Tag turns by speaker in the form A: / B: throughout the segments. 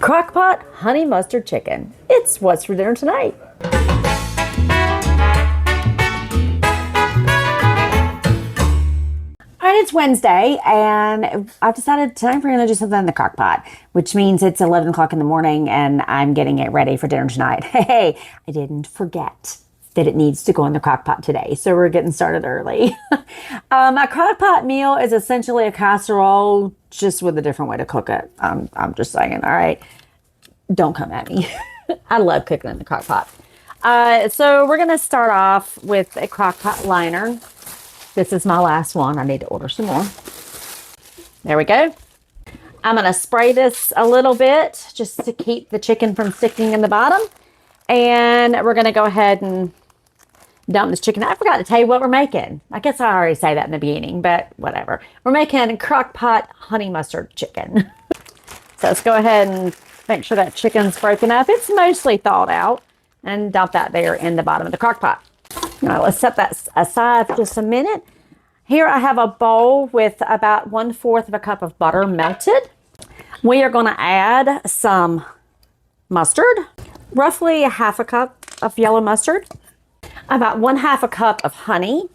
A: Crockpot honey mustard chicken. It's what's for dinner tonight. All right, it's Wednesday, and I've decided tonight we're going to do something in the crock pot, which means it's 11 o'clock in the morning, and I'm getting it ready for dinner tonight. Hey, I didn't forget that it needs to go in the crock pot today, so we're getting started early. A crock pot meal is essentially a casserole, just with a different way to cook it. I'm just saying, all right? Don't come at me. I love cooking in the crock pot. So we're going to start off with a crock pot liner. This is my last one. I need to order some more. There we go. I'm going to spray this a little bit just to keep the chicken from sticking in the bottom. And we're going to go ahead and dump this chicken. I forgot to tell you what we're making. I guess I already say that in the beginning, but whatever. We're making crock pot honey mustard chicken. So let's go ahead and make sure that chicken's broken up. It's mostly thawed out, and dump that there in the bottom of the crock pot. All right, let's set that aside for just a minute. Here I have a bowl with about 1/4 of a cup of butter melted. We are going to add some mustard, roughly 1/2 cup of yellow mustard, about 1/2 cup of honey.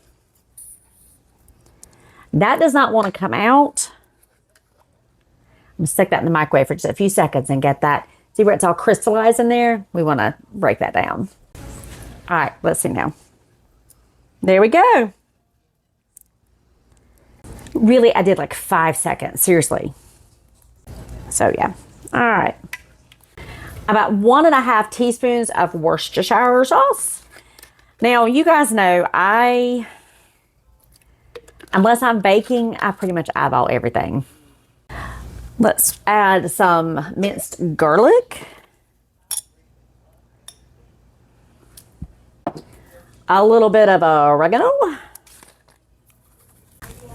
A: That does not want to come out. I'm going to stick that in the microwave for just a few seconds and get that. See where it's all crystallized in there? We want to break that down. All right, let's see now. There we go. Really, I did like 5 seconds, seriously. So yeah, all right. About 1.5 teaspoons of Worcestershire sauce. Now, you guys know unless I'm baking, I pretty much eyeball everything. Let's add some minced garlic. A little bit of oregano,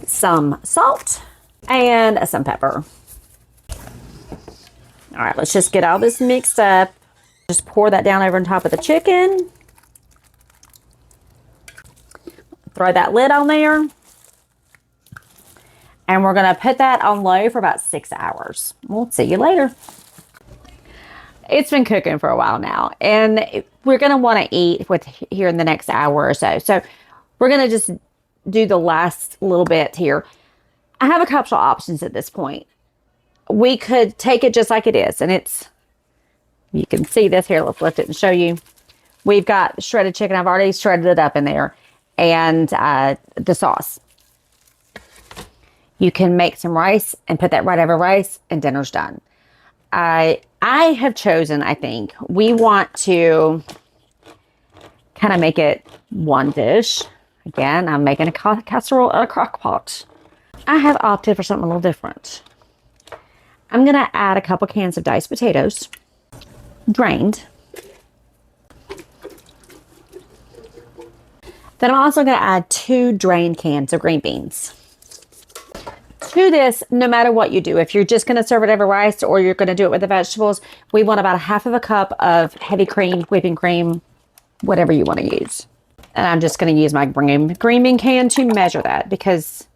A: some salt, and some pepper. All right, let's just get all this mixed up. Just pour that down over on top of the chicken. Throw that lid on there. And we're going to put that on low for about 6 hours. We'll see you later. It's been cooking for a while now, and we're going to want to eat here in the next hour or so. So we're going to just do the last little bit here. I have a couple of options at this point. We could take it just like it is, and you can see this here. Let's lift it and show you. We've got shredded chicken. I've already shredded it up in there, and the sauce. You can make some rice and put that right over rice, and dinner's done. I have chosen, I think, we want to kind of make it one dish. Again, I'm making a casserole out of crock pot. I have opted for something a little different. I'm going to add a couple cans of diced potatoes, drained. Then I'm also going to add 2 drained cans of green beans. To this, no matter what you do, if you're just going to serve it over rice or you're going to do it with the vegetables, we want about 1/2 cup of heavy cream, whipping cream, whatever you want to use. And I'm just going to use my green bean can to measure that, because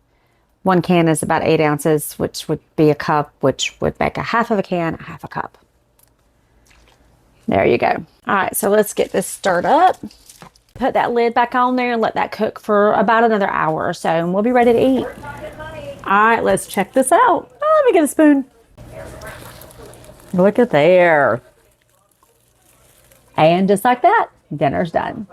A: 1 can is about 8 ounces, which would be a cup, which would make 1/2 can, 1/2 cup. There you go. All right, so let's get this stirred up. Put that lid back on there and let that cook for about another hour or so, and we'll be ready to eat. All right, let's check this out. Oh, let me get a spoon. Look at there. And just like that, dinner's done.